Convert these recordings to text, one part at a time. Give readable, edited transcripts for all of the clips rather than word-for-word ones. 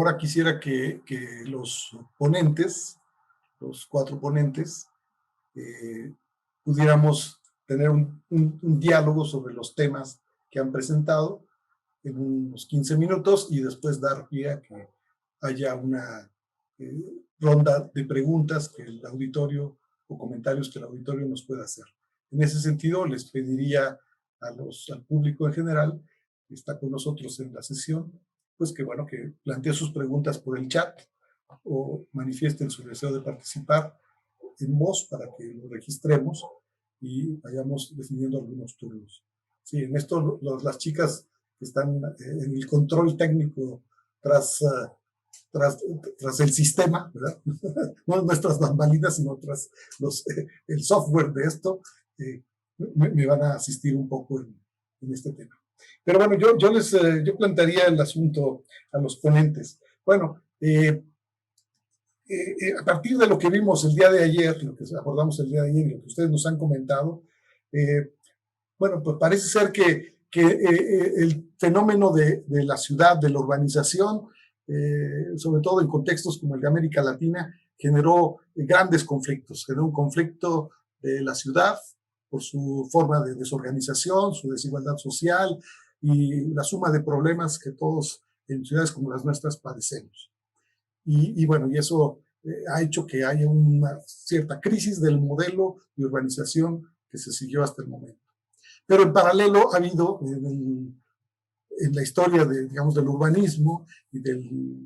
ahora quisiera que los ponentes, los cuatro ponentes, pudiéramos tener un diálogo sobre los temas que han presentado en unos 15 minutos y después dar pie a que haya una ronda de preguntas que el auditorio o comentarios que el auditorio nos pueda hacer. En ese sentido, les pediría al público en general que está con nosotros en la sesión, pues que bueno, que plantee sus preguntas por el chat o manifiesten su deseo de participar en voz para que lo registremos y vayamos definiendo algunos turnos. Sí, en esto las chicas que están en el control técnico tras el sistema, ¿verdad? No nuestras bambalinas, sino tras el software de esto, me van a asistir un poco en este tema. Pero bueno, yo plantearía el asunto a los ponentes. Bueno, a partir de lo que vimos el día de ayer, lo que abordamos el día de ayer y lo que ustedes nos han comentado, bueno, pues parece ser que el fenómeno de la ciudad, de la urbanización, sobre todo en contextos como el de América Latina, generó grandes conflictos. Generó un conflicto de la ciudad por su forma de desorganización, su desigualdad social y la suma de problemas que todos en ciudades como las nuestras padecemos. Y bueno, y eso ha hecho que haya una cierta crisis del modelo de urbanización que se siguió hasta el momento. Pero en paralelo ha habido en la historia digamos, del urbanismo y del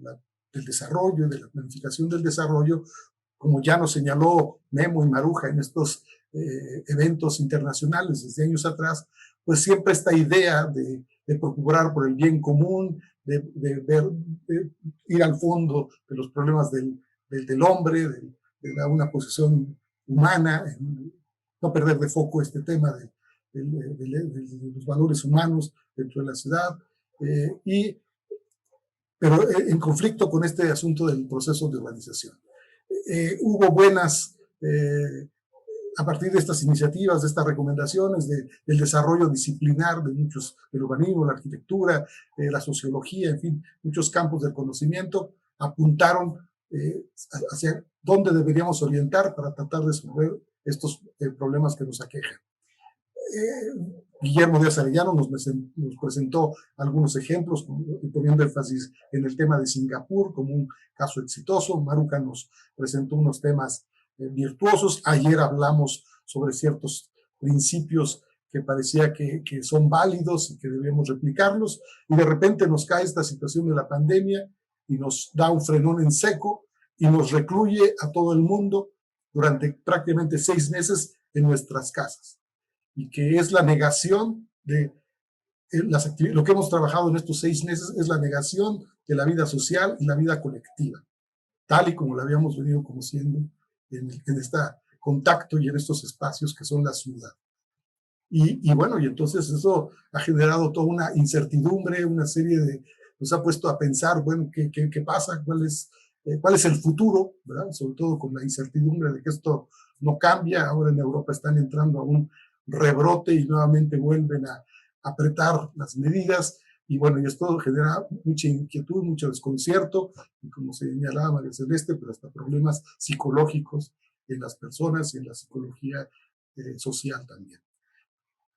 desarrollo, de la planificación del desarrollo, como ya nos señaló Memo y Maruja en estos eventos internacionales desde años atrás, pues siempre esta idea de procurar por el bien común, de ir al fondo de los problemas del hombre, de una posición humana, no perder de foco este tema de los valores humanos dentro de la ciudad, pero en conflicto con este asunto del proceso de urbanización. Hubo buenas, a partir de estas iniciativas, de estas recomendaciones, del desarrollo disciplinar de muchos, del urbanismo, la arquitectura, la sociología, en fin, muchos campos del conocimiento, apuntaron hacia dónde deberíamos orientar para tratar de resolver estos problemas que nos aquejan. Guillermo Díaz Arellano nos presentó algunos ejemplos, poniendo énfasis en el tema de Singapur como un caso exitoso. Maruja nos presentó unos temas virtuosos. Ayer hablamos sobre ciertos principios que parecía que son válidos y que debemos replicarlos, y de repente nos cae esta situación de la pandemia y nos da un frenón en seco y nos recluye a todo el mundo durante prácticamente 6 meses en nuestras casas. Y que es la negación de las actividades, lo que hemos trabajado en estos 6 meses es la negación de la vida social y la vida colectiva, tal y como la habíamos venido conociendo en este contacto y en estos espacios que son la ciudad. Y bueno, y entonces eso ha generado toda una incertidumbre, una serie nos ha puesto a pensar, bueno, ¿qué pasa? ¿Cuál es el futuro? ¿Verdad? Sobre todo con la incertidumbre de que esto no cambia. Ahora en Europa están entrando a un rebrote y nuevamente vuelven a apretar las medidas, y bueno, y esto genera mucha inquietud, mucho desconcierto, y como señalaba María Celeste, pero hasta problemas psicológicos en las personas y en la psicología social también.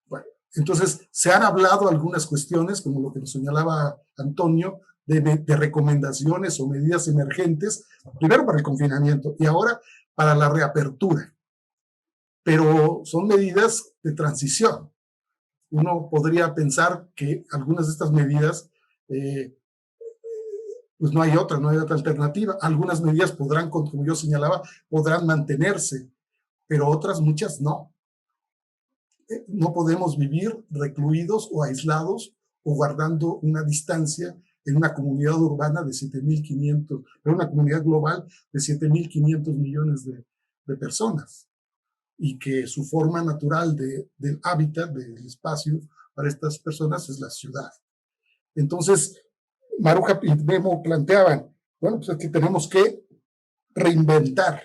Bueno, entonces se han hablado algunas cuestiones, como lo que nos señalaba Antonio, de recomendaciones o medidas emergentes, primero para el confinamiento y ahora para la reapertura. Pero son medidas de transición. Uno podría pensar que algunas de estas medidas, pues no hay otra alternativa. Algunas medidas podrán, como yo señalaba, podrán mantenerse, pero otras muchas no. No podemos vivir recluidos o aislados o guardando una distancia en una comunidad urbana de 7.500, en una comunidad global de 7.500 millones de personas, y que su forma natural del hábitat, del espacio para estas personas es la ciudad. Entonces, Maruja y Memo planteaban, bueno, pues es que tenemos que reinventar,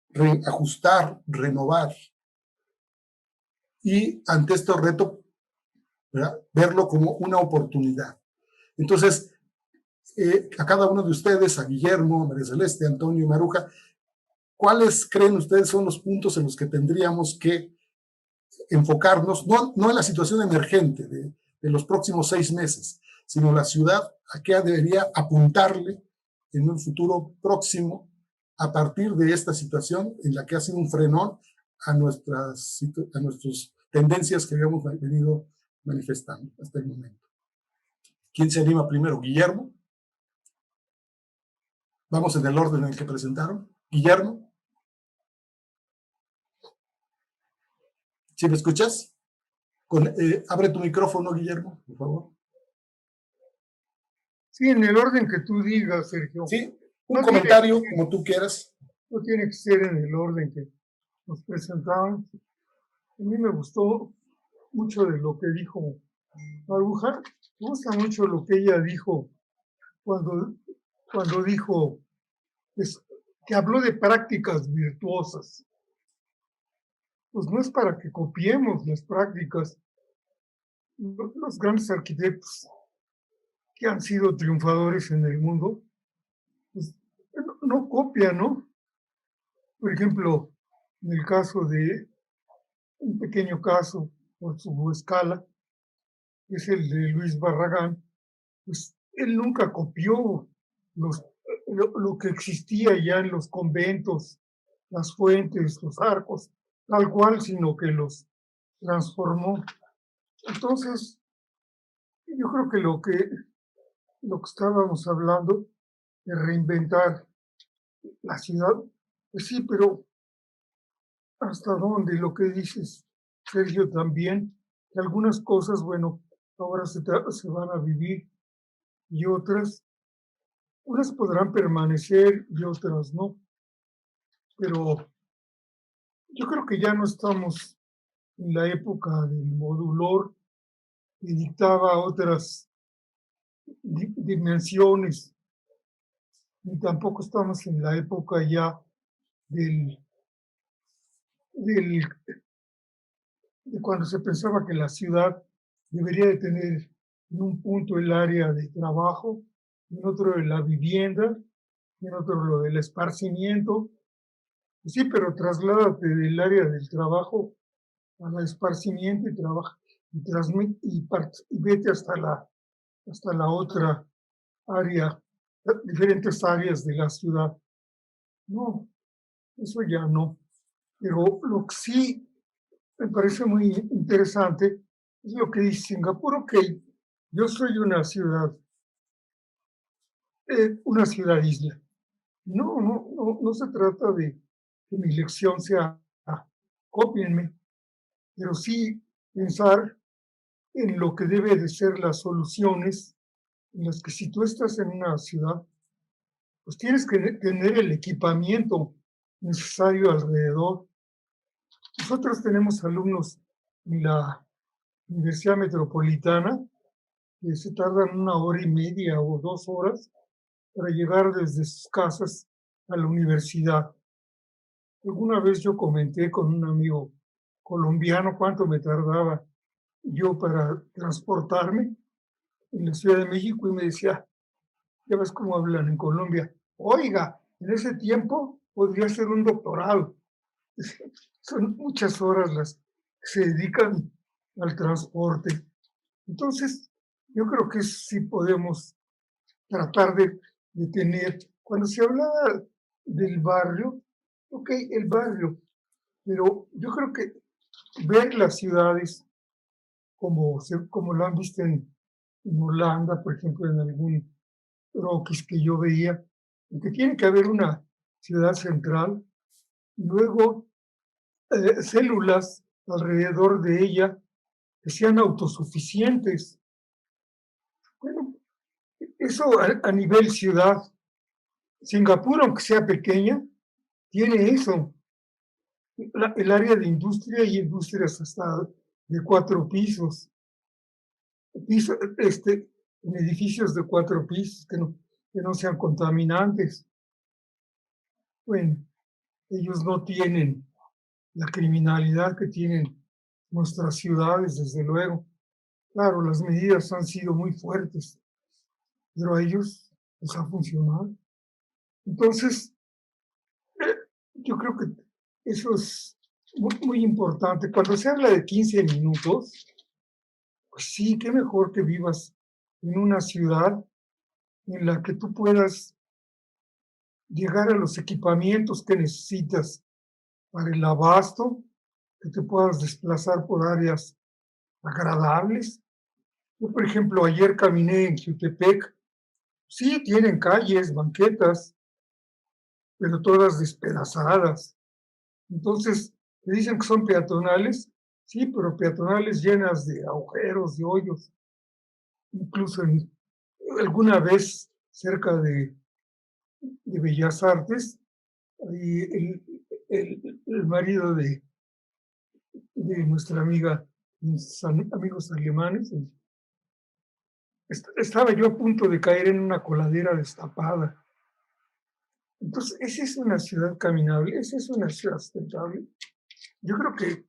reajustar, renovar, y ante este reto, ¿verdad?, verlo como una oportunidad. Entonces, a cada uno de ustedes, a Guillermo, María Celeste, Antonio y Maruja, ¿cuáles creen ustedes son los puntos en los que tendríamos que enfocarnos, no en la situación emergente de los próximos 6 meses, sino la ciudad a qué debería apuntarle en un futuro próximo a partir de esta situación en la que ha sido un frenón a nuestras tendencias que habíamos venido manifestando hasta el momento? ¿Quién se anima primero? ¿Guillermo? Vamos en el orden en el que presentaron. Guillermo. ¿Sí me escuchas? Abre tu micrófono, Guillermo, por favor. Sí, en el orden que tú digas, Sergio. Sí, un comentario como tú quieras. No tiene que ser en el orden que nos presentaron. A mí me gustó mucho de lo que dijo Maruja. Me gusta mucho lo que ella dijo cuando dijo que habló de prácticas virtuosas. Pues no es para que copiemos las prácticas. Los grandes arquitectos que han sido triunfadores en el mundo, pues no copian, ¿no? Por ejemplo, en el caso de un pequeño caso por su escala, que es el de Luis Barragán, pues él nunca copió lo que existía ya en los conventos, las fuentes, los arcos, tal cual, sino que los transformó. Entonces, yo creo que lo que estábamos hablando de reinventar la ciudad, pues sí, pero ¿hasta dónde? Lo que dices, Sergio, también, que algunas cosas, bueno, ahora se van a vivir y otras, unas podrán permanecer y otras no. Pero yo creo que ya no estamos en la época del modulor que dictaba otras dimensiones, ni tampoco estamos en la época ya de cuando se pensaba que la ciudad debería de tener en un punto el área de trabajo, en otro la vivienda, en otro lo del esparcimiento. Sí, pero trasládate del área del trabajo al esparcimiento y trabaja y vete hasta la otra área, diferentes áreas de la ciudad. No, eso ya no. Pero lo que sí me parece muy interesante es lo que dice Singapur. Ok, yo soy una ciudad isla. No se trata de que mi lección sea cópienme, pero sí pensar en lo que debe de ser las soluciones en las que si tú estás en una ciudad, pues tienes que tener el equipamiento necesario alrededor. Nosotros tenemos alumnos en la Universidad Metropolitana que se tardan 1 hora y media o 2 horas para llegar desde sus casas a la universidad. Alguna vez yo comenté con un amigo colombiano cuánto me tardaba yo para transportarme en la Ciudad de México y me decía, ya ves cómo hablan en Colombia, oiga, en ese tiempo podría ser un doctorado. Son muchas horas las que se dedican al transporte. Entonces, yo creo que sí podemos tratar de tener, cuando se habla del barrio, ok, el barrio, pero yo creo que ver las ciudades como lo han visto en Holanda, por ejemplo, en algún croquis que yo veía, que tiene que haber una ciudad central, y luego células alrededor de ella que sean autosuficientes. Bueno, eso a nivel ciudad. Singapur, aunque sea pequeña, tiene eso. El área de industria y industrias hasta de 4 pisos. En edificios de 4 pisos que no sean contaminantes. Bueno, ellos no tienen la criminalidad que tienen nuestras ciudades, desde luego. Claro, las medidas han sido muy fuertes, pero a ellos pues ha funcionado. Entonces, yo creo que eso es muy importante. Cuando se habla de 15 minutos, pues sí, qué mejor que vivas en una ciudad en la que tú puedas llegar a los equipamientos que necesitas para el abasto, que te puedas desplazar por áreas agradables. Yo, por ejemplo, ayer caminé en Jutepec. Sí, tienen calles, banquetas, pero todas despedazadas. Entonces, te dicen que son peatonales, sí, pero peatonales llenas de agujeros, de hoyos. Incluso alguna vez cerca de Bellas Artes, ahí el marido de nuestra amiga, mis amigos alemanes, estaba yo a punto de caer en una coladera destapada. Entonces, esa es una ciudad caminable, esa es una ciudad sustentable. Yo creo que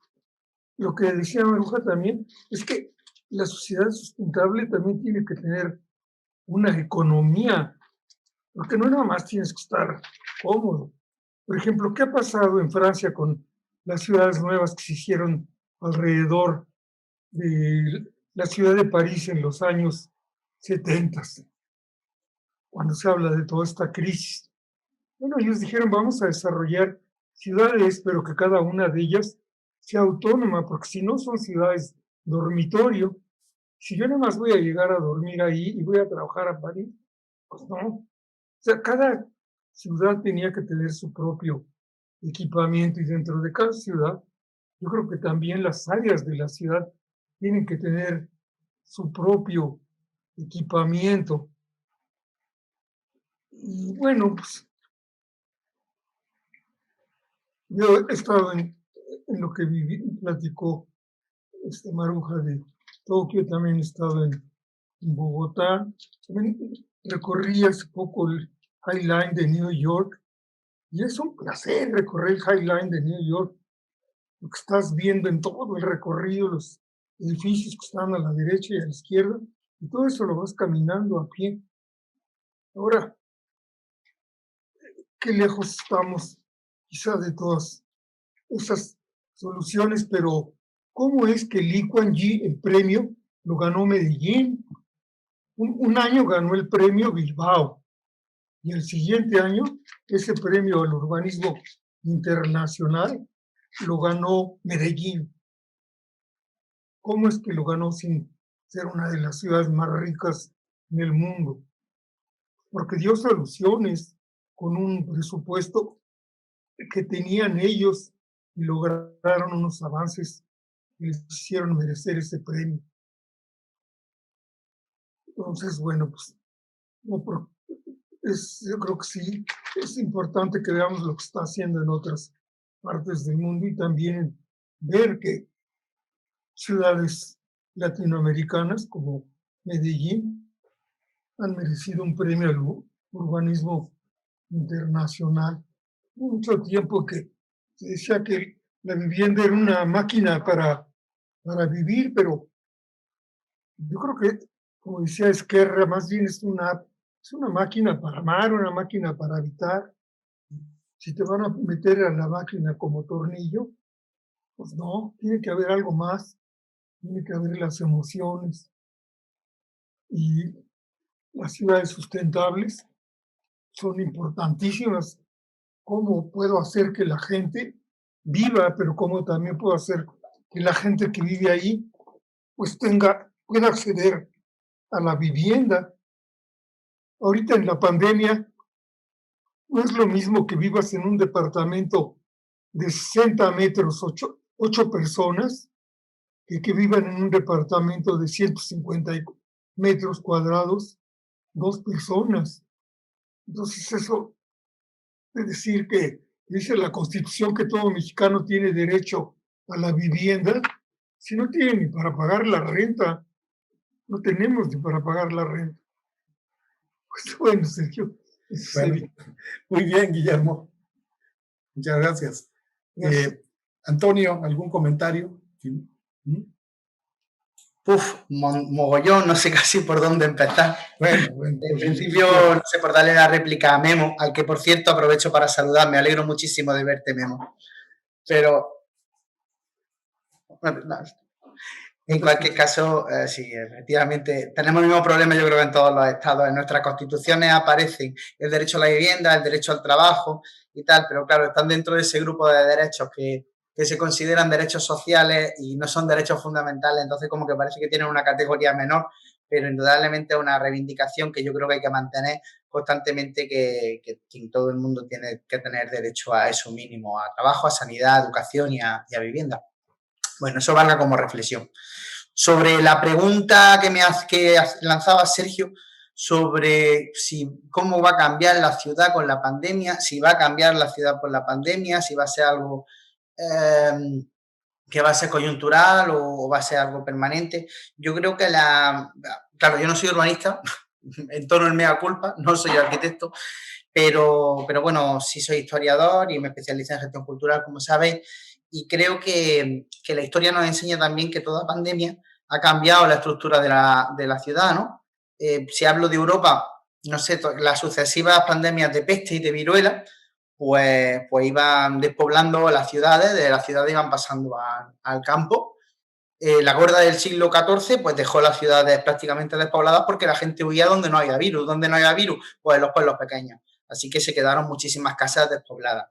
lo que decía Maruja también es que la sociedad sustentable también tiene que tener una economía, porque no nada más tienes que estar cómodo. Por ejemplo, ¿qué ha pasado en Francia con las ciudades nuevas que se hicieron alrededor de la ciudad de París en los años 70, cuando se habla de toda esta crisis? Bueno, ellos dijeron, vamos a desarrollar ciudades, pero que cada una de ellas sea autónoma, porque si no son ciudades dormitorio. Si yo nada más voy a llegar a dormir ahí y voy a trabajar a París, pues no. O sea, cada ciudad tenía que tener su propio equipamiento y dentro de cada ciudad, yo creo que también las áreas de la ciudad tienen que tener su propio equipamiento. Y bueno, pues yo he estado en lo que platicó Maruja de Tokio, también he estado en Bogotá, también recorrí hace poco el High Line de New York y es un placer recorrer el High Line de New York, lo que estás viendo en todo el recorrido, los edificios que están a la derecha y a la izquierda, y todo eso lo vas caminando a pie. Ahora, qué lejos estamos quizá de todas esas soluciones, pero ¿cómo es que Lee Kuan Yew el premio lo ganó Medellín? Un año ganó el premio Bilbao y el siguiente año ese premio al urbanismo internacional lo ganó Medellín. ¿Cómo es que lo ganó sin ser una de las ciudades más ricas en el mundo? Porque dio soluciones con un presupuesto que tenían ellos y lograron unos avances que les hicieron merecer ese premio. Entonces, bueno, pues yo creo que sí, es importante que veamos lo que está haciendo en otras partes del mundo y también ver que ciudades latinoamericanas como Medellín han merecido un premio al urbanismo internacional. Mucho tiempo que se decía que la vivienda era una máquina para vivir, pero yo creo que, como decía Esquerra, más bien es una máquina para amar, una máquina para habitar. Si te van a meter a la máquina como tornillo, pues no, tiene que haber algo más, tiene que haber las emociones. Y las ciudades sustentables son importantísimas. ¿Cómo puedo hacer que la gente viva, pero cómo también puedo hacer que la gente que vive ahí pues pueda acceder a la vivienda? Ahorita en la pandemia no es lo mismo que vivas en un departamento de 60 metros, 8 personas, que vivan en un departamento de 150 metros cuadrados, 2 personas. Entonces eso es decir que dice la Constitución que todo mexicano tiene derecho a la vivienda. Si no tiene ni para pagar la renta, no tenemos ni para pagar la renta. Pues bueno, Sergio. Bueno, muy bien, Guillermo. Muchas gracias. Antonio, ¿algún comentario? ¿Mm? Mogollón, no sé casi por dónde empezar. Bueno, En pues, principio, no sé, por darle la réplica a Memo, al que, por cierto, aprovecho para saludar. Me alegro muchísimo de verte, Memo. Pero, en cualquier caso, sí, efectivamente, tenemos el mismo problema, yo creo, en todos los estados. En nuestras constituciones aparecen el derecho a la vivienda, el derecho al trabajo y tal, pero claro, están dentro de ese grupo de derechos que se consideran derechos sociales y no son derechos fundamentales, entonces como que parece que tienen una categoría menor, pero indudablemente es una reivindicación que yo creo que hay que mantener constantemente, que todo el mundo tiene que tener derecho a eso mínimo, a trabajo, a sanidad, a educación y a vivienda. Bueno, eso valga como reflexión. Sobre la pregunta que lanzaba Sergio sobre cómo va a cambiar la ciudad con la pandemia, si va a cambiar la ciudad por la pandemia, si va a ser algo que va a ser coyuntural o va a ser algo permanente. Yo creo que claro, yo no soy urbanista, en tono el mea culpa, no soy arquitecto, pero bueno, sí soy historiador y me especialicé en gestión cultural, como sabéis, y creo que la historia nos enseña también que toda pandemia ha cambiado la estructura de la ciudad, ¿no? Si hablo de Europa, no sé, las sucesivas pandemias de peste y de viruela, pues iban despoblando las ciudades, de las ciudades iban pasando al campo. La gorda del siglo XIV pues dejó las ciudades prácticamente despobladas porque la gente huía donde no había virus. ¿Dónde no había virus? Pues en los pueblos pequeños. Así que se quedaron muchísimas casas despobladas.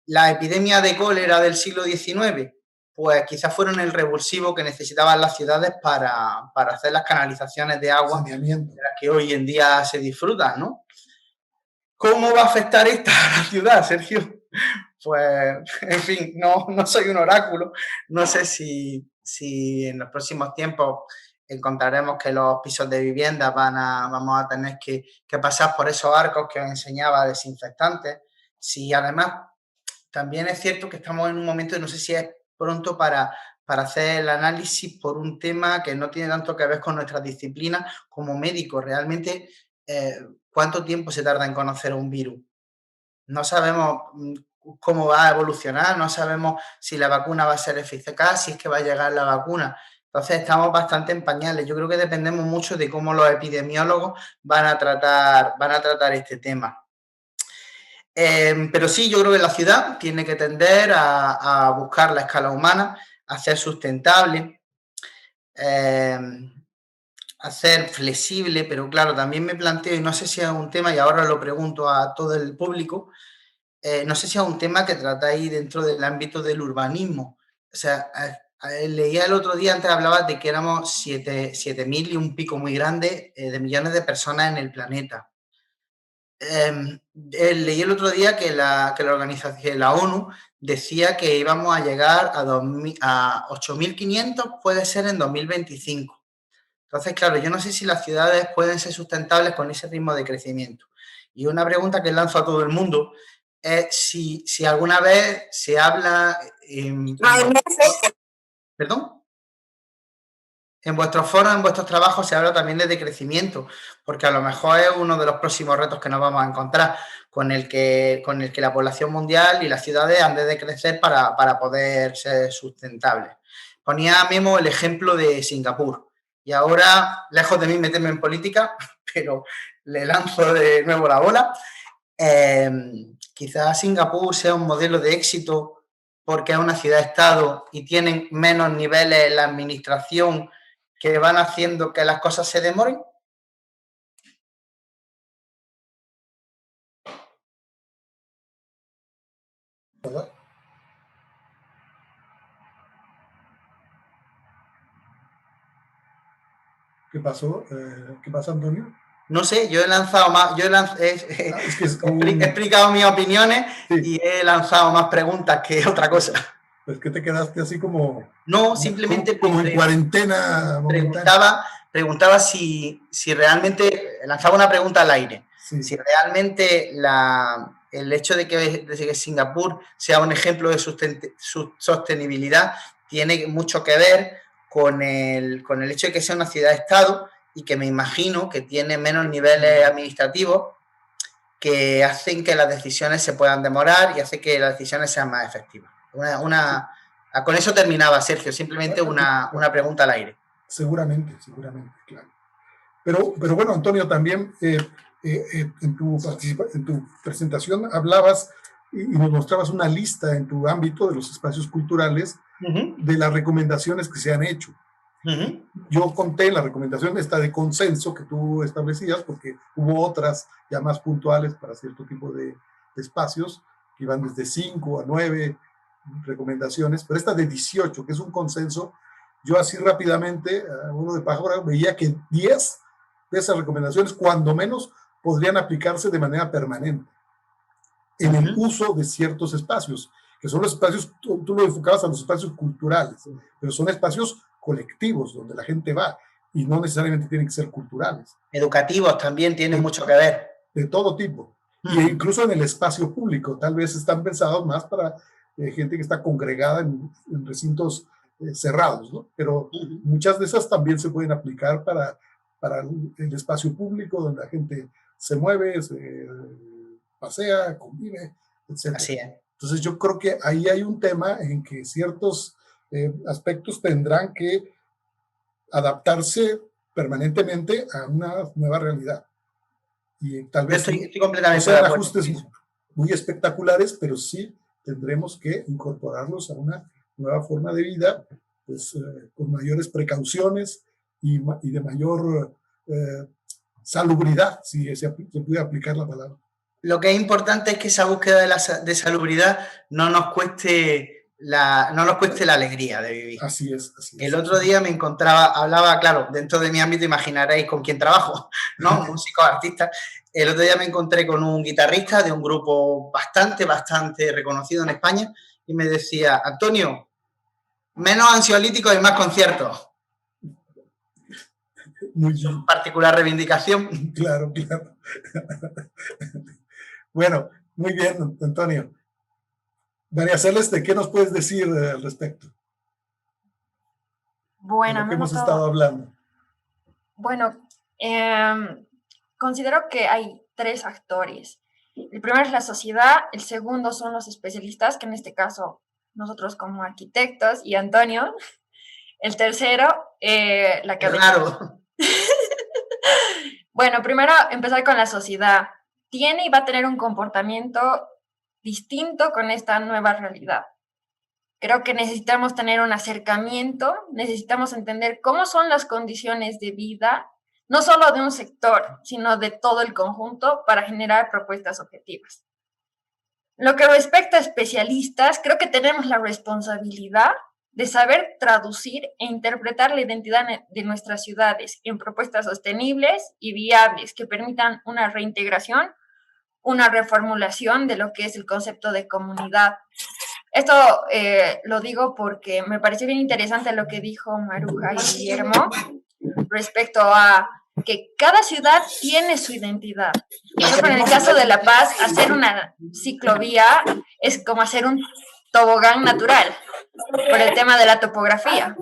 La epidemia de cólera del siglo XIX, pues quizás fueron el revulsivo que necesitaban las ciudades para hacer las canalizaciones de agua de las que hoy en día se disfrutan, ¿no? ¿Cómo va a afectar esta a la ciudad, Sergio? Pues, en fin, no soy un oráculo. No sé si en los próximos tiempos encontraremos que los pisos de vivienda vamos a tener que pasar por esos arcos que os enseñaba desinfectantes. Si además también es cierto que estamos en un momento, no sé si es pronto para hacer el análisis por un tema que no tiene tanto que ver con nuestra disciplina como médicos. Realmente, ¿cuánto tiempo se tarda en conocer un virus? No sabemos cómo va a evolucionar, no sabemos si la vacuna va a ser eficaz, si es que va a llegar la vacuna. Entonces estamos bastante en pañales. Yo creo que dependemos mucho de cómo los epidemiólogos van a tratar este tema. Pero sí, yo creo que la ciudad tiene que tender a buscar la escala humana, a ser sustentable, a ser flexible, pero claro, también me planteo, y no sé si es un tema, y ahora lo pregunto a todo el público, no sé si es un tema que tratáis dentro del ámbito del urbanismo. O sea, leía el otro día, antes hablabas de que éramos 7.000 y un pico muy grande de millones de personas en el planeta. Leí el otro día que la organización, la ONU, decía que íbamos a llegar a 8.500, puede ser en 2025. Entonces, claro, yo no sé si las ciudades pueden ser sustentables con ese ritmo de crecimiento. Y una pregunta que lanzo a todo el mundo es si alguna vez se habla ¿Perdón? En vuestros foros, en vuestros trabajos se habla también de decrecimiento, porque a lo mejor es uno de los próximos retos que nos vamos a encontrar, con el que la población mundial y las ciudades han de decrecer para poder ser sustentables. Ponía Memo el ejemplo de Singapur. Y ahora, lejos de mí meterme en política, pero le lanzo de nuevo la bola. Quizás Singapur sea un modelo de éxito porque es una ciudad-estado y tienen menos niveles en la administración que van haciendo que las cosas se demoren. ¿Qué pasó? ¿Qué pasa, Antonio? No sé, yo he lanzado más, he explicado mis opiniones, sí, y he lanzado más preguntas que otra cosa. Pues que te quedaste así como... No, simplemente... Como en cuarentena. Preguntaba si realmente... Lanzaba una pregunta al aire. Sí. Si realmente el hecho de que Singapur sea un ejemplo de sostenibilidad tiene mucho que ver con el hecho de que sea una ciudad-estado y que me imagino que tiene menos niveles administrativos que hacen que las decisiones se puedan demorar y hace que las decisiones sean más efectivas. Con eso terminaba, Sergio, simplemente una pregunta al aire. seguramente, claro. Pero bueno, Antonio, también en tu presentación hablabas y nos mostrabas una lista en tu ámbito de los espacios culturales de las recomendaciones que se han hecho. Yo conté la recomendación esta de consenso que tú establecías, porque hubo otras ya más puntuales para cierto tipo de espacios, que iban desde 5 a 9 recomendaciones, pero esta de 18, que es un consenso, yo así rápidamente, a uno de pájaro, veía que 10 de esas recomendaciones, cuando menos, podrían aplicarse de manera permanente en el uso de ciertos espacios, que son los espacios, tú lo enfocabas a los espacios culturales, pero son espacios colectivos donde la gente va y no necesariamente tienen que ser culturales. Educativos también tienen mucho que ver. De todo tipo. Y incluso en el espacio público, tal vez están pensados más para gente que está congregada en recintos cerrados, ¿no? Pero muchas de esas también se pueden aplicar para el espacio público, donde la gente se mueve, se pasea, convive, etc. Así es. Entonces yo creo que ahí hay un tema en que ciertos aspectos tendrán que adaptarse permanentemente a una nueva realidad. Y tal vez estoy completamente no sean ajustes muy espectaculares, pero sí tendremos que incorporarlos a una nueva forma de vida, pues con mayores precauciones y de mayor salubridad, si se puede aplicar la palabra. Lo que es importante es que esa búsqueda de salubridad no nos cueste la alegría de vivir. Así es. El otro día me encontraba, hablaba, claro, dentro de mi ámbito imaginaréis con quién trabajo, ¿no? Músicos, artistas. El otro día me encontré con un guitarrista de un grupo bastante reconocido en España y me decía, Antonio, menos ansiolíticos y más conciertos. Muy bien. Particular reivindicación. Claro. Bueno, muy bien, Antonio. María Celeste, ¿qué nos puedes decir al respecto? Bueno, de lo que hemos estado hablando. Bueno, considero que hay 3 actores. El primero es la sociedad, el segundo son los especialistas, que en este caso nosotros como arquitectos y Antonio. El tercero, la academia. Claro. Bueno, primero empezar con la sociedad. Tiene y va a tener un comportamiento distinto con esta nueva realidad. Creo que necesitamos tener un acercamiento, necesitamos entender cómo son las condiciones de vida, no solo de un sector, sino de todo el conjunto para generar propuestas objetivas. Lo que respecta a especialistas, creo que tenemos la responsabilidad de saber traducir e interpretar la identidad de nuestras ciudades en propuestas sostenibles y viables que permitan una reintegración, una reformulación de lo que es el concepto de comunidad. Esto lo digo porque me pareció bien interesante lo que dijo Maruja y Guillermo respecto a que cada ciudad tiene su identidad. Por ejemplo, en el caso de La Paz, hacer una ciclovía es como hacer un tobogán natural por el tema de la topografía.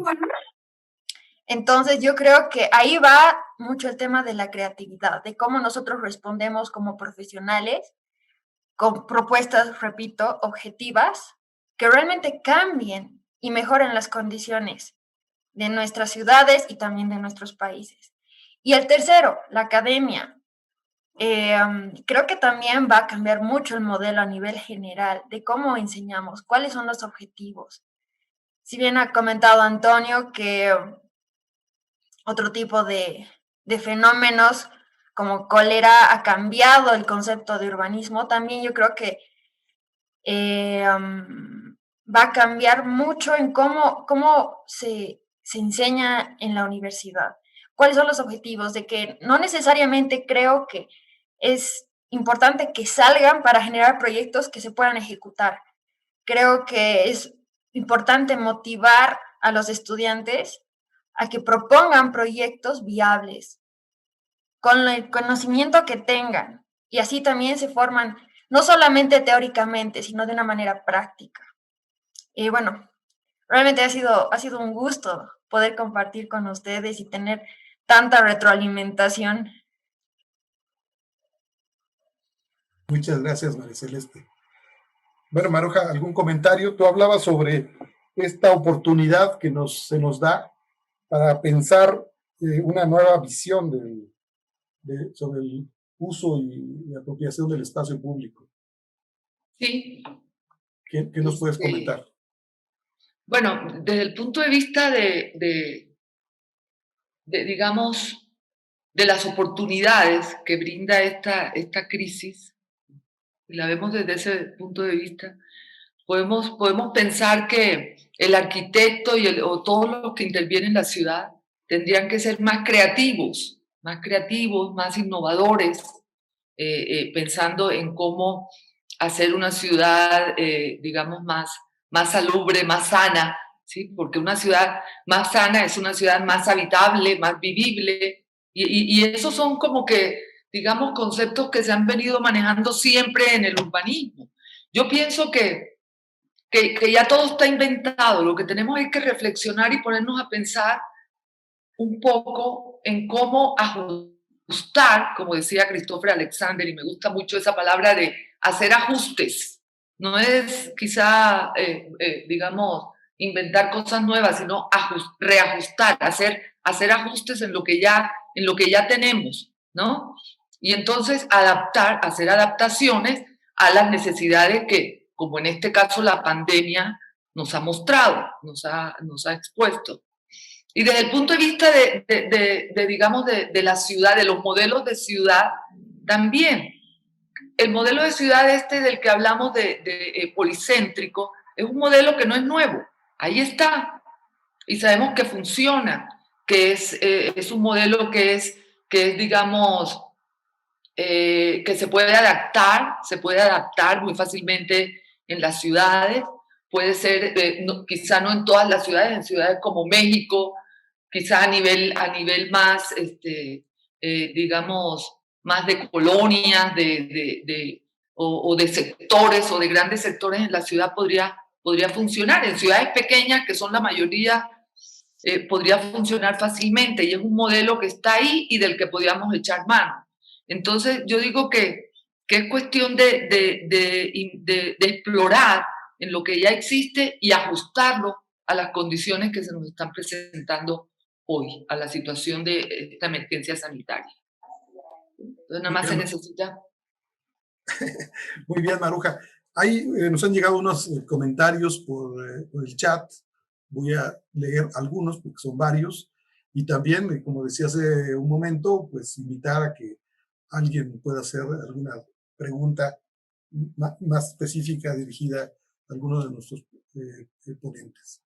Entonces yo creo que ahí va mucho el tema de la creatividad, de cómo nosotros respondemos como profesionales con propuestas, repito, objetivas, que realmente cambien y mejoren las condiciones de nuestras ciudades y también de nuestros países. Y el tercero, la academia. Creo que también va a cambiar mucho el modelo a nivel general de cómo enseñamos, cuáles son los objetivos. Si bien ha comentado Antonio que otro tipo de fenómenos como cólera ha cambiado el concepto de urbanismo, también yo creo que va a cambiar mucho en cómo se enseña en la universidad. ¿Cuáles son los objetivos? De que no necesariamente creo que es importante que salgan para generar proyectos que se puedan ejecutar. Creo que es importante motivar a los estudiantes a que propongan proyectos viables con el conocimiento que tengan, y así también se forman no solamente teóricamente, sino de una manera práctica. Y bueno, realmente ha sido un gusto poder compartir con ustedes y tener tanta retroalimentación. Muchas gracias, María Celeste. Bueno, Maruja, ¿algún comentario? Tú hablabas sobre esta oportunidad que se nos da para pensar una nueva visión sobre el uso y apropiación del espacio público. Sí. ¿Qué nos puedes comentar? Bueno, desde el punto de vista digamos, de las oportunidades que brinda esta crisis, y la vemos desde ese punto de vista, podemos pensar que el arquitecto o todos los que intervienen en la ciudad tendrían que ser más creativos, más innovadores, pensando en cómo hacer una ciudad, digamos, más salubre, más sana, ¿sí? Porque una ciudad más sana es una ciudad más habitable, más vivible, y esos son como que, digamos, conceptos que se han venido manejando siempre en el urbanismo. Yo pienso que ya todo está inventado, lo que tenemos es que reflexionar y ponernos a pensar un poco en cómo ajustar, como decía Christopher Alexander, y me gusta mucho esa palabra de hacer ajustes. No es quizá, digamos, inventar cosas nuevas, sino reajustar, hacer ajustes en lo que ya tenemos, ¿no? Y entonces hacer adaptaciones a las necesidades que, como en este caso la pandemia, nos ha mostrado, nos ha expuesto. Y desde el punto de vista digamos, de la ciudad, de los modelos de ciudad, también. El modelo de ciudad del que hablamos policéntrico es un modelo que no es nuevo. Ahí está. Y sabemos que funciona, que es un modelo que es digamos, que se puede adaptar muy fácilmente en las ciudades. Puede ser, quizá no en todas las ciudades, en ciudades como México, quizá a nivel más, digamos, más de colonias, o de sectores, o de grandes sectores en la ciudad podría funcionar. En ciudades pequeñas, que son la mayoría, podría funcionar fácilmente, y es un modelo que está ahí y del que podríamos echar mano. Entonces, yo digo que es cuestión de explorar en lo que ya existe y ajustarlo a las condiciones que se nos están presentando hoy, a la situación de esta emergencia sanitaria. Entonces, nada más se necesita. Muy bien, Maruja. Ahí nos han llegado unos comentarios por el chat. Voy a leer algunos porque son varios. Y también, como decía hace un momento, pues invitar a que alguien pueda hacer alguna pregunta más específica dirigida a alguno de nuestros ponentes.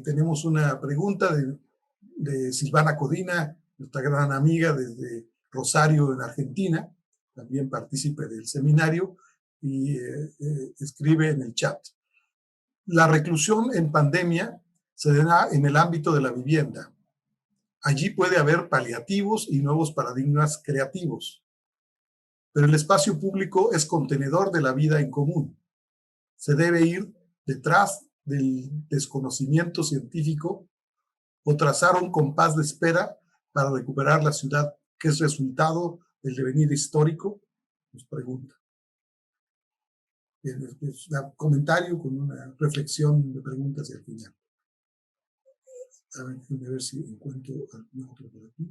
Tenemos una pregunta de Silvana Codina, nuestra gran amiga desde Rosario, en Argentina, también partícipe del seminario, y escribe en el chat: la reclusión en pandemia se da en el ámbito de la vivienda. Allí puede haber paliativos y nuevos paradigmas creativos. Pero el espacio público es contenedor de la vida en común. Se debe ir detrás del desconocimiento científico o trazar un compás de espera para recuperar la ciudad, que es resultado del devenir histórico, nos pregunta. Es un comentario con una reflexión de preguntas hacia el final. A ver si encuentro algún otro por aquí.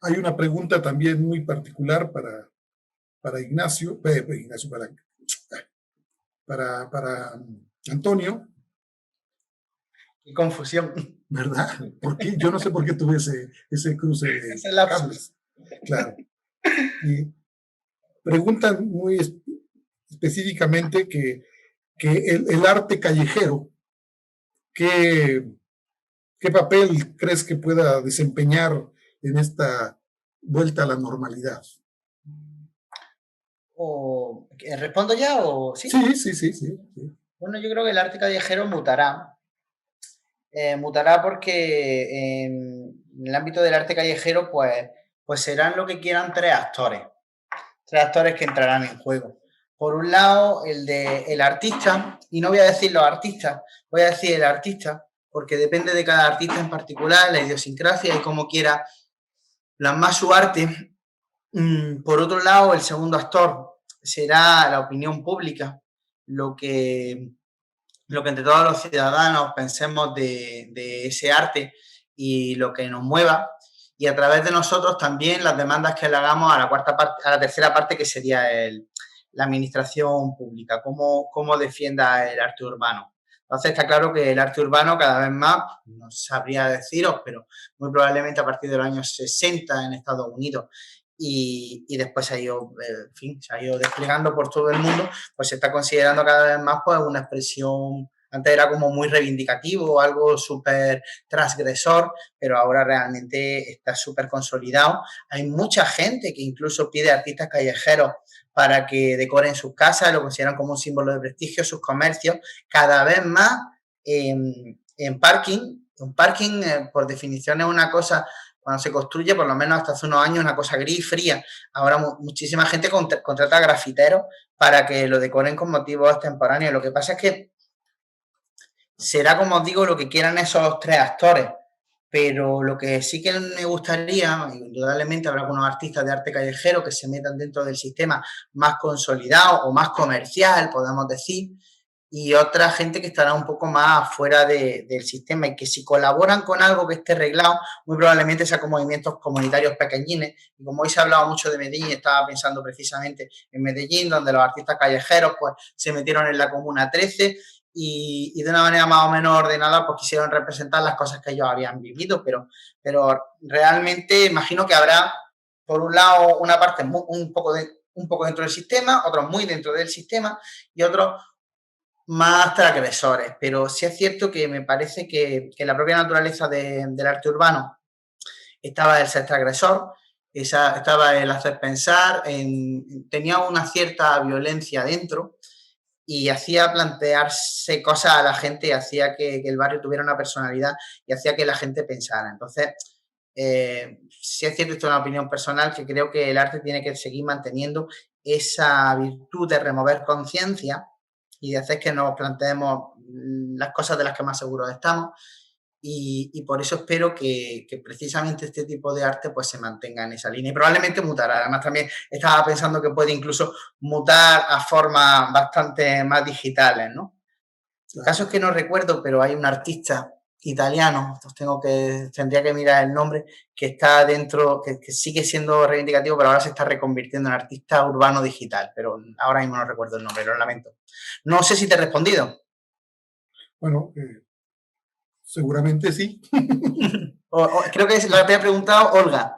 Hay una pregunta también muy particular para Ignacio, para Antonio. Qué confusión. ¿Verdad? ¿Por qué? Yo no sé por qué tuve ese cruce de cables. Claro. Y preguntan muy específicamente que el arte callejero, ¿qué papel crees que pueda desempeñar en esta vuelta a la normalidad? ¿Respondo ya o sí? Sí. Bueno, yo creo que el arte callejero mutará. Mutará porque en el ámbito del arte callejero, pues serán lo que quieran tres actores que entrarán en juego. Por un lado, el artista, y no voy a decir los artistas, voy a decir el artista, porque depende de cada artista en particular, la idiosincrasia y cómo quiera plasmar su arte. Por otro lado, el segundo actor será la opinión pública, lo que lo que entre todos los ciudadanos pensemos de ese arte y lo que nos mueva, y a través de nosotros también las demandas que le hagamos a la cuarta parte, a la tercera parte, que sería la administración pública, cómo defienda el arte urbano. Entonces está claro que el arte urbano cada vez más, no sabría deciros, pero muy probablemente a partir de los años 60 en Estados Unidos y después se ha ido, en fin, se ha ido desplegando por todo el mundo, pues se está considerando cada vez más pues una expresión. Antes era como muy reivindicativo, algo súper transgresor, pero ahora realmente está súper consolidado. Hay mucha gente que incluso pide a artistas callejeros para que decoren sus casas, lo consideran como un símbolo de prestigio, sus comercios, cada vez más en parking. Un parking, por definición, es una cosa, cuando se construye, por lo menos hasta hace unos años, una cosa gris, fría. Ahora muchísima gente contrata grafiteros para que lo decoren con motivos extemporáneos. Lo que pasa es que será, como os digo, lo que quieran esos tres actores, pero lo que sí que me gustaría, indudablemente habrá algunos artistas de arte callejero que se metan dentro del sistema más consolidado o más comercial, podemos decir, y otra gente que estará un poco más fuera del sistema y que si colaboran con algo que esté reglado, muy probablemente sea con movimientos comunitarios pequeñines. Y como hoy se ha hablado mucho de Medellín, estaba pensando precisamente en Medellín, donde los artistas callejeros pues se metieron en la Comuna 13 y de una manera más o menos ordenada pues quisieron representar las cosas que ellos habían vivido, pero realmente imagino que habrá, por un lado, una parte un poco dentro del sistema, otros muy dentro del sistema y otros más transgresores, pero sí es cierto que me parece que la propia naturaleza del arte urbano estaba el ser transgresor, estaba el hacer pensar, tenía una cierta violencia dentro y hacía plantearse cosas a la gente y hacía que el barrio tuviera una personalidad y hacía que la gente pensara. Entonces, sí es cierto, esto es una opinión personal, que creo que el arte tiene que seguir manteniendo esa virtud de remover conciencia y de hacer que nos planteemos las cosas de las que más seguros estamos. Y por eso espero que precisamente este tipo de arte pues se mantenga en esa línea y probablemente mutará. Además también estaba pensando que puede incluso mutar a formas bastante más digitales, ¿no? El caso es que no recuerdo, pero hay un artista italiano, tendría que mirar el nombre, que está dentro, que sigue siendo reivindicativo, pero ahora se está reconvirtiendo en artista urbano digital, pero ahora mismo no recuerdo el nombre, lo lamento. No sé si te he respondido. Bueno, seguramente sí. Creo que lo había preguntado Olga.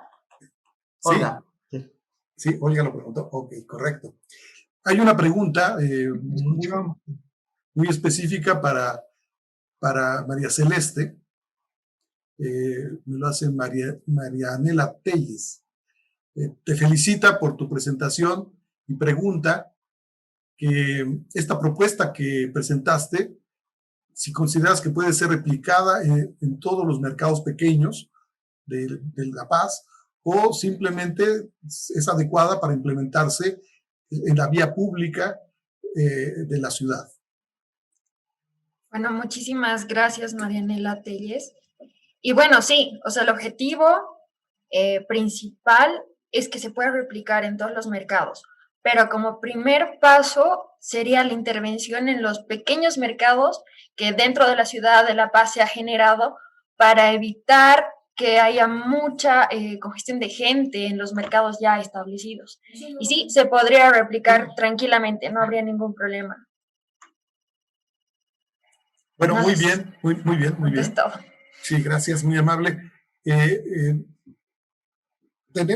Olga. Sí, sí, Olga lo preguntó. Ok, correcto. Hay una pregunta muy específica para María Celeste. Me lo hace Marianela Telles. Te felicita por tu presentación y pregunta que esta propuesta que presentaste, si consideras que puede ser replicada en todos los mercados pequeños de La Paz o simplemente es adecuada para implementarse en la vía pública de la ciudad. Bueno, muchísimas gracias, Marianela Telles. Y bueno, sí, o sea, el objetivo principal es que se pueda replicar en todos los mercados, pero como primer paso sería la intervención en los pequeños mercados que dentro de la ciudad de La Paz se ha generado para evitar que haya mucha congestión de gente en los mercados ya establecidos. Y sí, se podría replicar tranquilamente, no habría ningún problema. Bueno, muy bien, muy bien, muy bien. Sí, gracias, muy amable.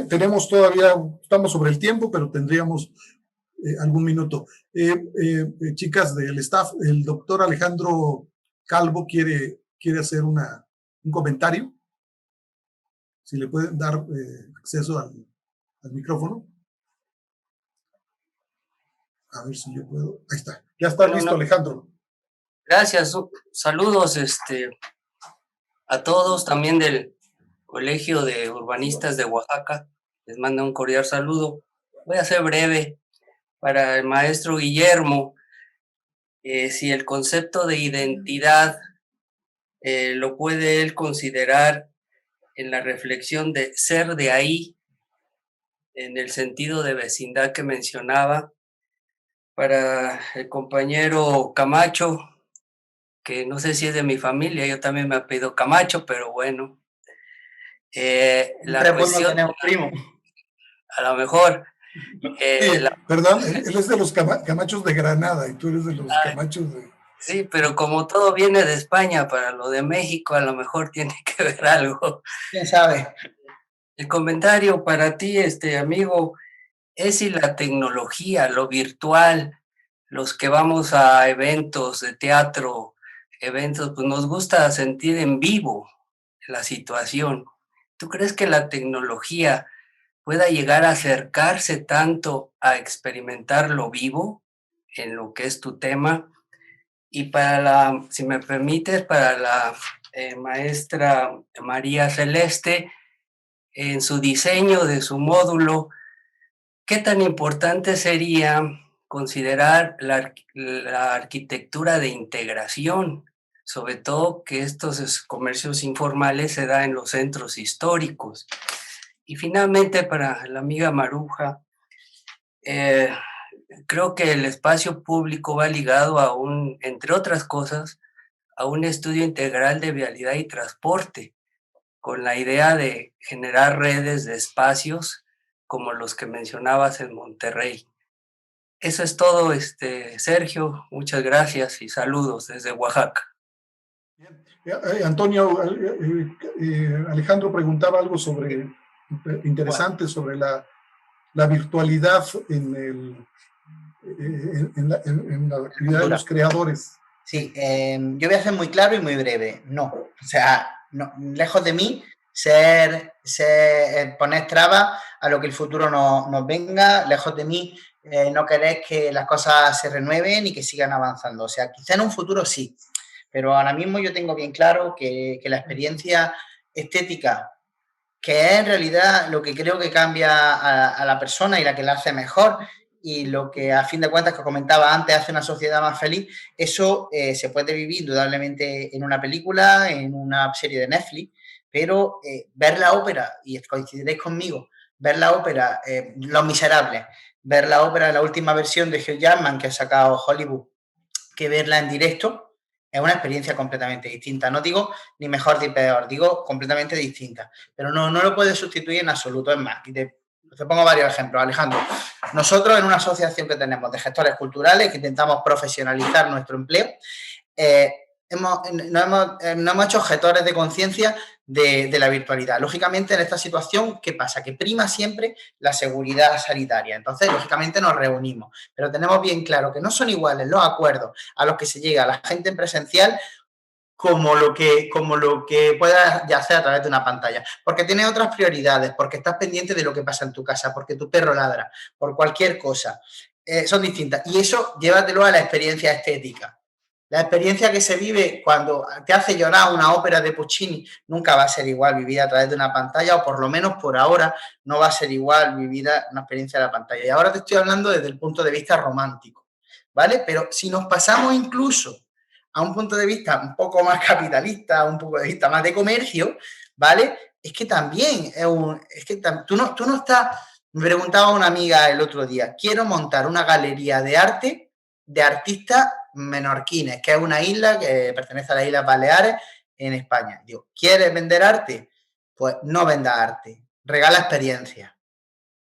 Tenemos todavía, estamos sobre el tiempo, pero tendríamos algún minuto. Chicas del staff, el doctor Alejandro Calvo quiere hacer un comentario. Si le pueden dar acceso al micrófono. A ver si yo puedo. Ahí está. Ya está listo, Alejandro. Gracias. Saludos a todos, también del Colegio de Urbanistas de Oaxaca. Les mando un cordial saludo. Voy a ser breve. Para el maestro Guillermo, si el concepto de identidad lo puede él considerar en la reflexión de ser de ahí, en el sentido de vecindad que mencionaba. Para el compañero Camacho, que no sé si es de mi familia, yo también me apellido Camacho, pero bueno. La cuestión, tenemos primo. a lo mejor, Sí, perdón, él es de los Camachos de Granada y tú eres de los Camachos de... sí, pero como todo viene de España, para lo de México a lo mejor tiene que ver algo. ¿Quién sabe? El comentario para ti, amigo, es si la tecnología, lo virtual, los que vamos a eventos de teatro, eventos, pues nos gusta sentir en vivo la situación. ¿Tú crees que la tecnología pueda llegar a acercarse tanto a experimentar lo vivo en lo que es tu tema? Y si me permites, para la maestra María Celeste, en su diseño de su módulo, ¿qué tan importante sería considerar la arquitectura de integración? Sobre todo que estos comercios informales se dan en los centros históricos. Y finalmente, para la amiga Maruja, creo que el espacio público va ligado a entre otras cosas, a un estudio integral de vialidad y transporte, con la idea de generar redes de espacios como los que mencionabas en Monterrey. Eso es todo, Sergio. Muchas gracias y saludos desde Oaxaca. Antonio, Alejandro preguntaba algo interesante sobre la virtualidad en la actividad de los creadores. Sí, yo voy a ser muy claro y muy breve. No, o sea, no, lejos de mí poner trabas a lo que el futuro nos venga, lejos de mí no querer que las cosas se renueven y que sigan avanzando. O sea, quizá en un futuro sí, pero ahora mismo yo tengo bien claro que la experiencia estética, que es en realidad lo que creo que cambia a la persona y la que la hace mejor, y lo que a fin de cuentas que comentaba antes hace una sociedad más feliz, eso se puede vivir indudablemente en una película, en una serie de Netflix, pero ver la ópera, y coincidiréis conmigo, ver la ópera Los Miserables, ver la ópera, la última versión de Hugh Jackman que ha sacado Hollywood, que verla en directo, es una experiencia completamente distinta. No digo ni mejor ni peor, digo completamente distinta, pero no lo puedes sustituir en absoluto. Es más, y te pongo varios ejemplos, Alejandro. Nosotros en una asociación que tenemos de gestores culturales que intentamos profesionalizar nuestro empleo, nos hemos hecho gestores de conciencia de la virtualidad. Lógicamente, en esta situación, ¿qué pasa? Que prima siempre la seguridad sanitaria. Entonces, lógicamente, nos reunimos. Pero tenemos bien claro que no son iguales los acuerdos a los que se llega a la gente en presencial como lo que puedas ya hacer a través de una pantalla. Porque tienes otras prioridades, porque estás pendiente de lo que pasa en tu casa, porque tu perro ladra, por cualquier cosa. Son distintas. Y eso, llévatelo a la experiencia estética. La experiencia que se vive cuando te hace llorar una ópera de Puccini nunca va a ser igual vivida a través de una pantalla, o por lo menos por ahora no va a ser igual vivida una experiencia de la pantalla. Y ahora te estoy hablando desde el punto de vista romántico, ¿vale? Pero si nos pasamos incluso a un punto de vista un poco más capitalista, un poco de vista más de comercio, ¿vale? Es que también tú no estás... Me preguntaba una amiga el otro día, quiero montar una galería de arte de artistas menorquines, que es una isla que pertenece a las Islas Baleares en España. Digo, ¿quieres vender arte? Pues no vendas arte, regala experiencia.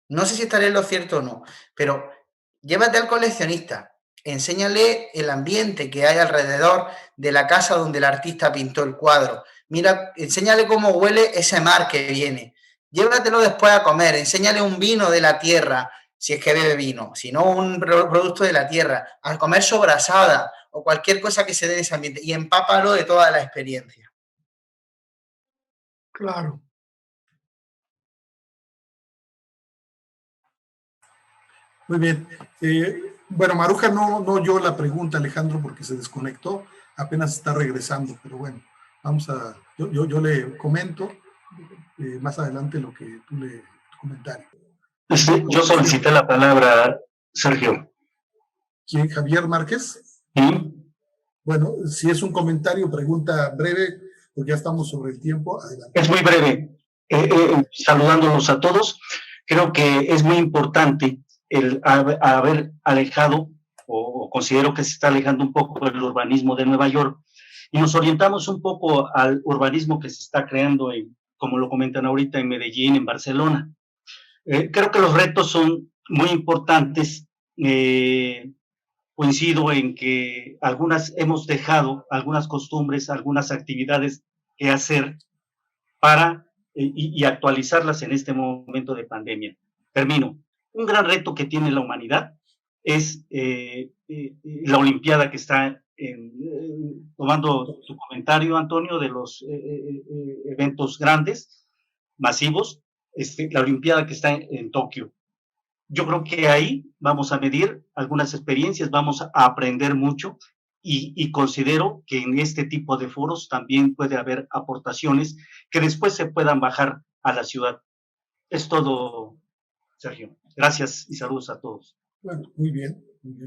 No sé si estaré en lo cierto o no, pero llévate al coleccionista, enséñale el ambiente que hay alrededor de la casa donde el artista pintó el cuadro. Mira, enséñale cómo huele ese mar que viene. Llévatelo después a comer, enséñale un vino de la tierra, si es que bebe vino, si no un producto de la tierra, a comer sobrasada o cualquier cosa que se dé en ese ambiente y empápalo de toda la experiencia. Claro. Muy bien. Bueno, Maruja no oyó la pregunta, Alejandro, porque se desconectó, apenas está regresando, pero bueno, yo le comento más adelante lo que tú le comentaste. Yo solicité la palabra, Sergio. ¿Quién? ¿Javier Márquez? ¿Sí? Bueno, si es un comentario, pregunta breve, porque ya estamos sobre el tiempo. Adelante. Es muy breve. Saludándolos a todos, creo que es muy importante el haber alejado, o considero que se está alejando un poco del urbanismo de Nueva York, y nos orientamos un poco al urbanismo que se está creando, como lo comentan ahorita, en Medellín, en Barcelona. Creo que los retos son muy importantes. Coincido en que hemos dejado algunas costumbres, algunas actividades que hacer para y actualizarlas en este momento de pandemia. Termino. Un gran reto que tiene la humanidad es la Olimpiada que está tomando tu comentario, Antonio, de los eventos grandes, masivos, la Olimpiada que está en Tokio. Yo creo que ahí vamos a medir algunas experiencias, vamos a aprender mucho y considero que en este tipo de foros también puede haber aportaciones que después se puedan bajar a la ciudad. Es todo, Sergio. Gracias y saludos a todos. Bueno, muy bien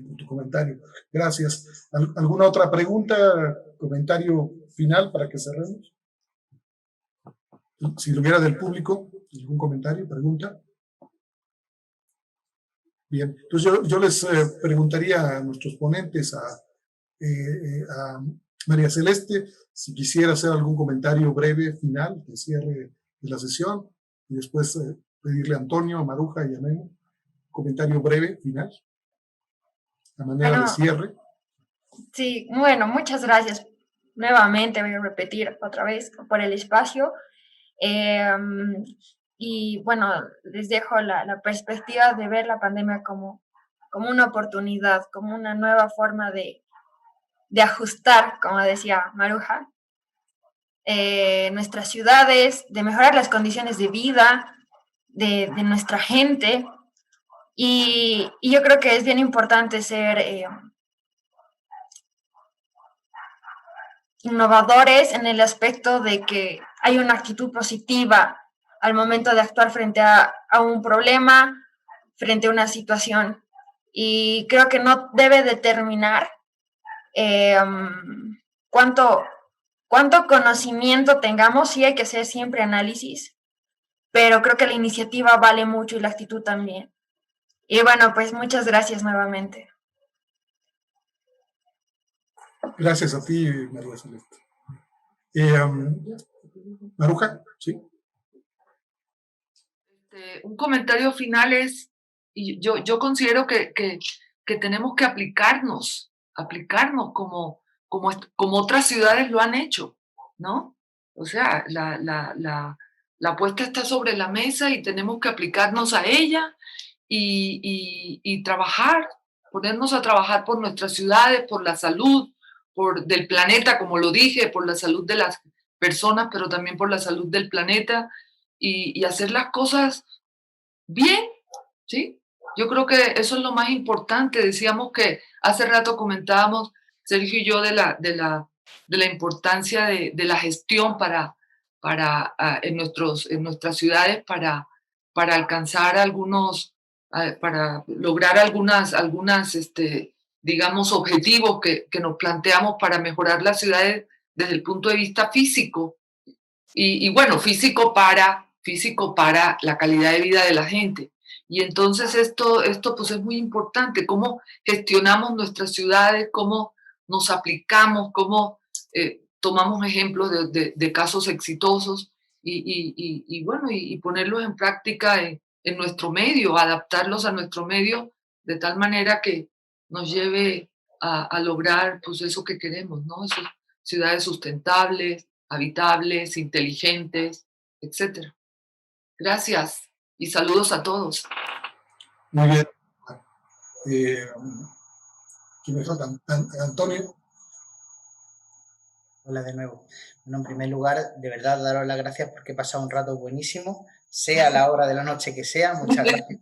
por tu comentario. Gracias. ¿Alguna otra pregunta, comentario final para que cerremos? Si lo hubiera del público, ¿algún comentario, pregunta? Bien, entonces yo les preguntaría a nuestros ponentes, a María Celeste, si quisiera hacer algún comentario breve, final, de cierre de la sesión, y después pedirle a Antonio, a Maruja y a Memo, comentario breve, final, a manera de cierre. Sí, bueno, muchas gracias. Nuevamente voy a repetir otra vez por el espacio. Y bueno, les dejo la perspectiva de ver la pandemia como una oportunidad, como una nueva forma de ajustar, como decía Maruja, nuestras ciudades, de mejorar las condiciones de vida de nuestra gente. Y yo creo que es bien importante ser innovadores en el aspecto de que hay una actitud positiva al momento de actuar frente a un problema, frente a una situación. Y creo que no debe determinar cuánto conocimiento tengamos. Sí hay que hacer siempre análisis, pero creo que la iniciativa vale mucho y la actitud también. Y bueno, pues muchas gracias nuevamente. Gracias a ti, María Celeste. Maruja, ¿sí? Un comentario final es, y yo considero que tenemos que aplicarnos como otras ciudades lo han hecho, ¿no? O sea, la apuesta está sobre la mesa y tenemos que aplicarnos a ella y trabajar, ponernos a trabajar por nuestras ciudades, por la salud, del planeta, como lo dije, por la salud de las personas, pero también por la salud del planeta y hacer las cosas bien, ¿sí? Yo creo que eso es lo más importante. Decíamos que hace rato comentábamos, Sergio y yo, de la importancia de la gestión en nuestras ciudades para alcanzar para lograr algunas digamos, objetivos que nos planteamos para mejorar las ciudades desde el punto de vista físico. Y bueno, físico para la calidad de vida de la gente. Y entonces esto pues es muy importante, cómo gestionamos nuestras ciudades, cómo nos aplicamos, cómo tomamos ejemplos de casos exitosos y bueno, y ponerlos en práctica en nuestro medio, adaptarlos a nuestro medio de tal manera que nos lleve a lograr pues eso que queremos, ¿no? Esas ciudades sustentables, habitables, inteligentes, etc. Gracias y saludos a todos. Muy bien. ¿Quién me falta? Antonio. Hola de nuevo. Bueno, en primer lugar, de verdad, daros las gracias porque he pasado un rato buenísimo, sea la hora de la noche que sea. Muchas gracias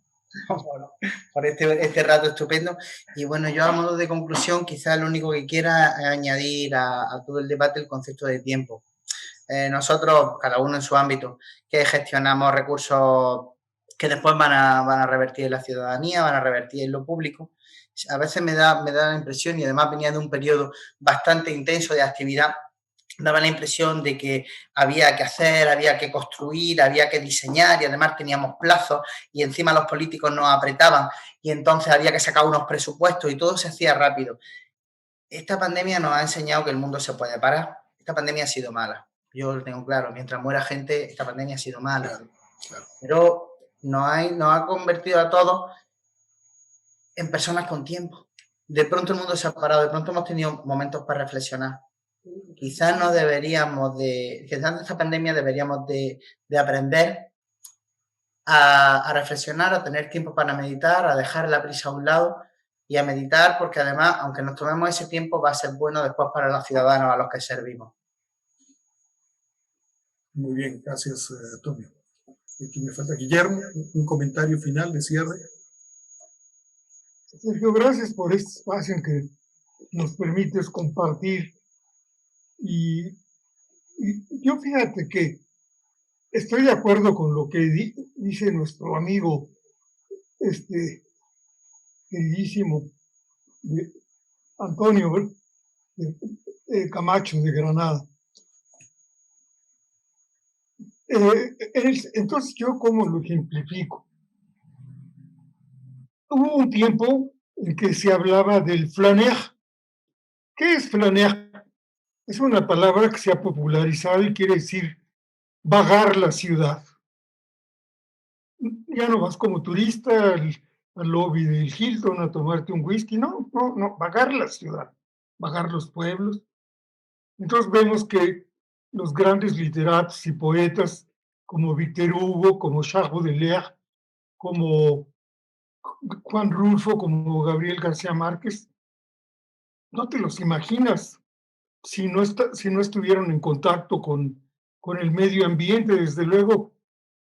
por este rato estupendo. Y bueno, yo a modo de conclusión, quizás lo único que quiera es añadir a todo el debate el concepto de tiempo. Nosotros, cada uno en su ámbito, que gestionamos recursos que después van a revertir en la ciudadanía, van a revertir en lo público, a veces me da la impresión, y además venía de un periodo bastante intenso de actividad, daba la impresión de que había que hacer, había que construir, había que diseñar y además teníamos plazos y encima los políticos nos apretaban y entonces había que sacar unos presupuestos y todo se hacía rápido. esta pandemia nos ha enseñado que el mundo se puede parar. Esta pandemia ha sido mala. Yo lo tengo claro, mientras muera gente, esta pandemia ha sido mala. Claro, claro. Pero nos ha convertido a todos en personas con tiempo. De pronto el mundo se ha parado, de pronto hemos tenido momentos para reflexionar. Quizás de esta pandemia deberíamos de aprender a reflexionar, a tener tiempo para meditar, a dejar la prisa a un lado y a meditar, porque además, aunque nos tomemos ese tiempo, va a ser bueno después para los ciudadanos a los que servimos. Muy bien, gracias, Antonio. Aquí me falta Guillermo, un comentario final de cierre. Sergio, gracias por este espacio en que nos permites compartir. Y yo fíjate que estoy de acuerdo con lo que dice nuestro amigo, queridísimo Antonio Camacho de Granada. Entonces, ¿yo cómo lo ejemplifico? Hubo un tiempo en que se hablaba del flaner. ¿Qué es flaner? Es una palabra que se ha popularizado y quiere decir vagar la ciudad. Ya no vas como turista al lobby del Hilton a tomarte un whisky, no, vagar la ciudad, vagar los pueblos. Entonces vemos que los grandes literatos y poetas como Victor Hugo, como Charles Baudelaire, como Juan Rulfo, como Gabriel García Márquez, no te los imaginas si no estuvieron en contacto con el medio ambiente, desde luego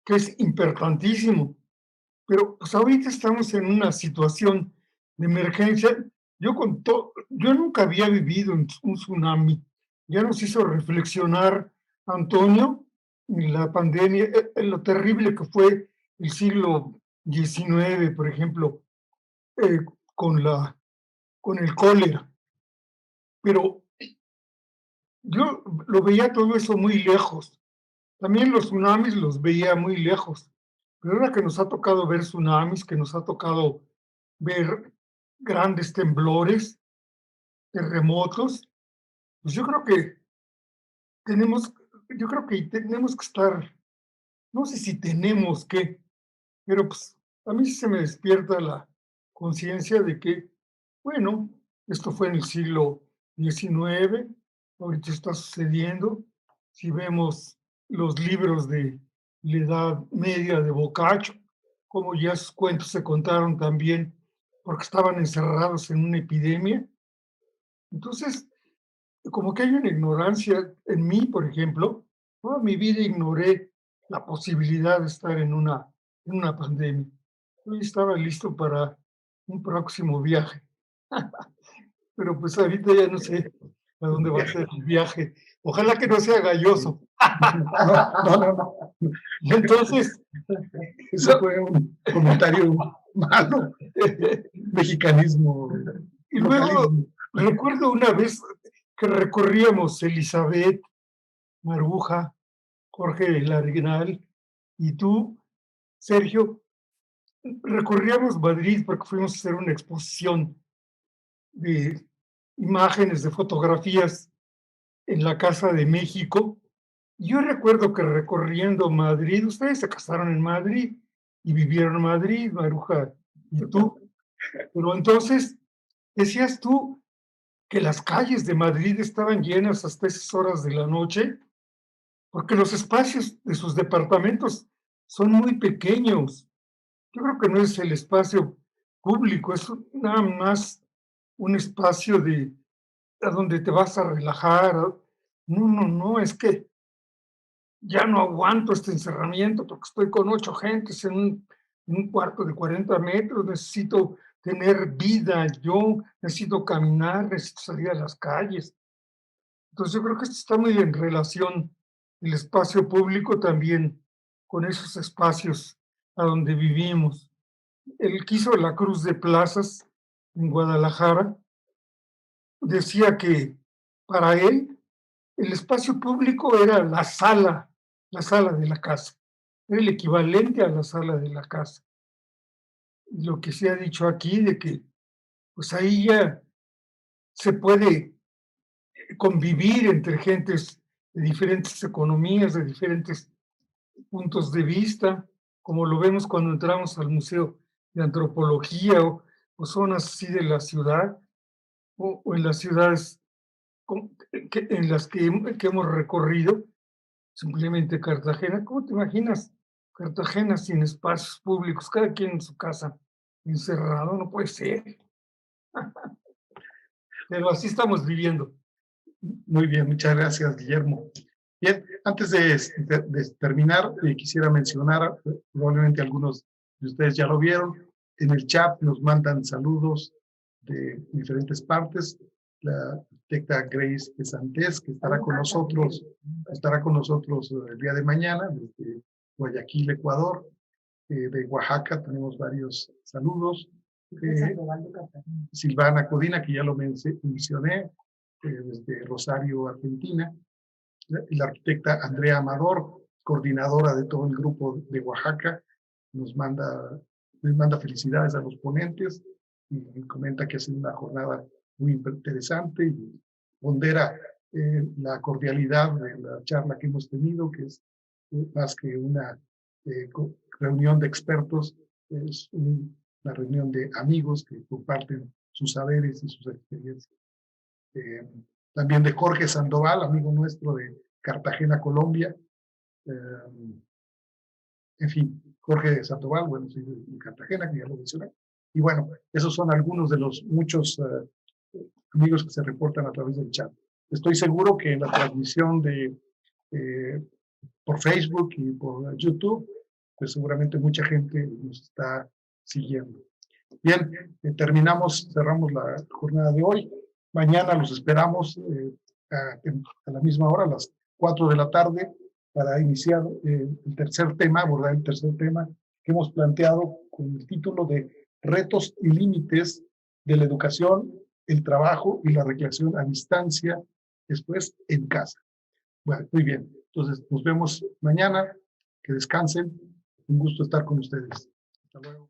que es importantísimo. Pero pues ahorita estamos en una situación de emergencia. Yo nunca había vivido un tsunami. Ya nos hizo reflexionar Antonio en la pandemia, en lo terrible que fue el siglo XIX, por ejemplo, con el cólera. Pero yo lo veía todo eso muy lejos. También los tsunamis los veía muy lejos. Pero ahora que nos ha tocado ver tsunamis, que nos ha tocado ver grandes temblores, terremotos, pues yo creo que tenemos que estar, no sé si tenemos que, pero pues a mí sí se me despierta la conciencia de que, bueno, esto fue en el siglo XIX, ahorita está sucediendo. Si vemos los libros de la Edad Media de Boccaccio, como ya sus cuentos se contaron también porque estaban encerrados en una epidemia. Entonces, como que hay una ignorancia en mí, por ejemplo, toda mi vida ignoré la posibilidad de estar en una pandemia. Yo estaba listo para un próximo viaje, pero pues ahorita ya no sé a dónde va a ser el viaje. Ojalá que no sea galloso. No. Entonces, Eso fue un comentario malo. Mexicanismo. y luego recuerdo una vez que recorríamos Elizabeth, Maruja, Jorge Larguinal y tú, Sergio, recorríamos Madrid porque fuimos a hacer una exposición de imágenes, de fotografías en la Casa de México. Yo recuerdo que recorriendo Madrid, ustedes se casaron en Madrid y vivieron en Madrid, Maruja y tú, pero entonces decías tú que las calles de Madrid estaban llenas hasta esas horas de la noche, porque los espacios de sus departamentos son muy pequeños. Yo creo que no es el espacio público, es nada más un espacio a donde te vas a relajar. No, es que ya no aguanto este encerramiento porque estoy con 8 gentes en un cuarto de 40 metros, necesito tener vida, yo necesito caminar, necesito salir a las calles. Entonces yo creo que esto está muy en relación el espacio público también con esos espacios a donde vivimos. El que hizo la Cruz de Plazas en Guadalajara decía que para él el espacio público era la sala de la casa, era el equivalente a la sala de la casa. Y lo que se ha dicho aquí de que pues ahí ya se puede convivir entre gentes de diferentes economías, de diferentes puntos de vista, como lo vemos cuando entramos al Museo de Antropología o zonas así de la ciudad, o en las ciudades en las que hemos recorrido, simplemente Cartagena. ¿Cómo te imaginas Cartagena sin espacios públicos, cada quien en su casa, encerrado? No puede ser. Pero así estamos viviendo. Muy bien, muchas gracias, Guillermo. Bien, antes de terminar, quisiera mencionar, probablemente algunos de ustedes ya lo vieron, en el chat nos mandan saludos de diferentes partes. La arquitecta Grace Pesantes, que estará con nosotros el día de mañana, desde Guayaquil, Ecuador. De Oaxaca tenemos varios saludos. Silvana Codina, que ya lo mencioné, desde Rosario, Argentina. La arquitecta Andrea Amador, coordinadora de todo el grupo de Oaxaca, les manda felicidades a los ponentes y comenta que ha sido una jornada muy interesante y pondera la cordialidad de la charla que hemos tenido, que es más que una reunión de expertos, es una reunión de amigos que comparten sus saberes y sus experiencias. También de Jorge Sandoval, amigo nuestro de Cartagena, Colombia. En fin, Jorge Sandoval, bueno, soy de Cartagena, que ya lo mencioné. Y bueno, esos son algunos de los muchos amigos que se reportan a través del chat. Estoy seguro que en la transmisión por Facebook y por YouTube, pues seguramente mucha gente nos está siguiendo. Bien, cerramos la jornada de hoy. Mañana los esperamos a la misma hora, a las 4 de la tarde, para iniciar abordar el tercer tema que hemos planteado con el título de Retos y límites de la educación, el trabajo y la recreación a distancia, después en casa. Bueno, muy bien. Entonces, nos vemos mañana. Que descansen. Un gusto estar con ustedes. Hasta luego.